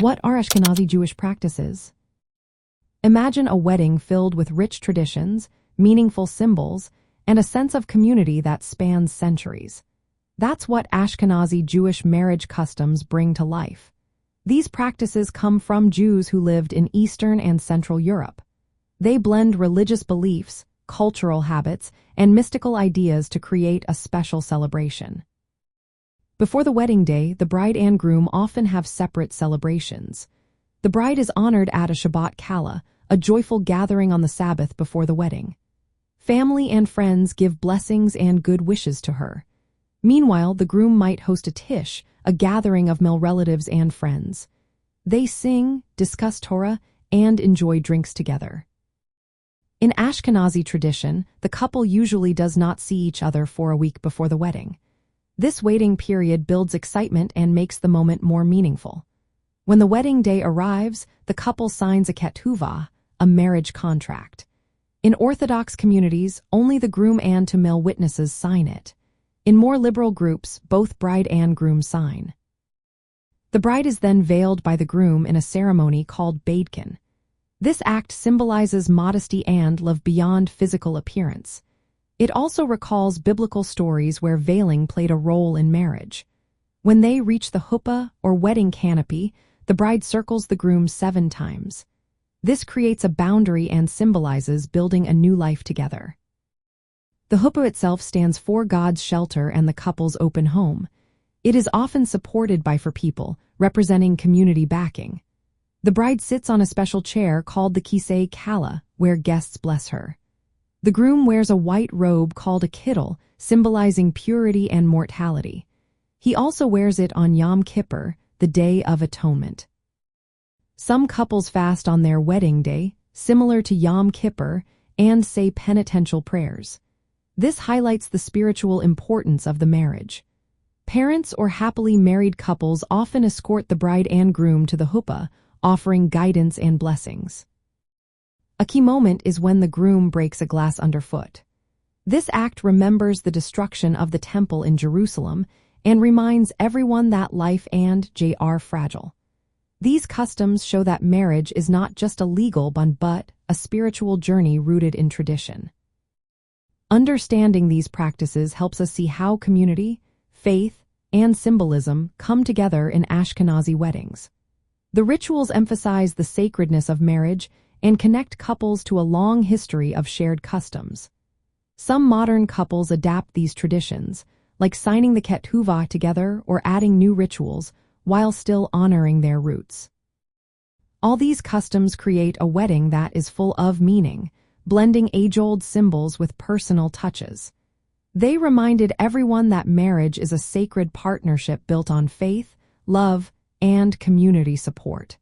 What are Ashkenazi Jewish practices? Imagine a wedding filled with rich traditions, meaningful symbols, and a sense of community that spans centuries. That's what Ashkenazi Jewish marriage customs bring to life. These practices come from Jews who lived in Eastern and Central Europe. They blend religious beliefs, cultural habits, and mystical ideas to create a special celebration. Before the wedding day, the bride and groom often have separate celebrations. The bride is honored at a Shabbat Kalla, a joyful gathering on the Sabbath before the wedding. Family and friends give blessings and good wishes to her. Meanwhile, the groom might host a Tisch, a gathering of male relatives and friends. They sing, discuss Torah, and enjoy drinks together. In Ashkenazi tradition, the couple usually does not see each other for a week before the wedding. This waiting period builds excitement and makes the moment more meaningful. When the wedding day arrives, the couple signs a Ketubah, a marriage contract. In Orthodox communities, only the groom and two male witnesses sign it. In more liberal groups, both bride and groom sign. The bride is then veiled by the groom in a ceremony called badeken. This act symbolizes modesty and love beyond physical appearance. It also recalls biblical stories where veiling played a role in marriage. When they reach the Chuppah, or wedding canopy, the bride circles the groom 7 times. This creates a boundary and symbolizes building a new life together. The Chuppah itself stands for God's shelter and the couple's open home. It is often supported by 4 people, representing community backing. The bride sits on a special chair called the Shabbat Kalla, where guests bless her. The groom wears a white robe called a kittel, symbolizing purity and mortality. He also wears it on Yom Kippur, the Day of Atonement. Some couples fast on their wedding day, similar to Yom Kippur, and say penitential prayers. This highlights the spiritual importance of the marriage. Parents or happily married couples often escort the bride and groom to the Chuppah, offering guidance and blessings. A key moment is when the groom breaks a glass underfoot. This act remembers the destruction of the temple in Jerusalem and reminds everyone that life and J are fragile. These customs show that marriage is not just a legal bond but a spiritual journey rooted in tradition. Understanding these practices helps us see how community, faith, and symbolism come together in Ashkenazi weddings. The rituals emphasize the sacredness of marriage and connect couples to a long history of shared customs. Some modern couples adapt these traditions, like signing the Ketubah together or adding new rituals, while still honoring their roots. All these customs create a wedding that is full of meaning, blending age-old symbols with personal touches. They reminded everyone that marriage is a sacred partnership built on faith, love, and community support.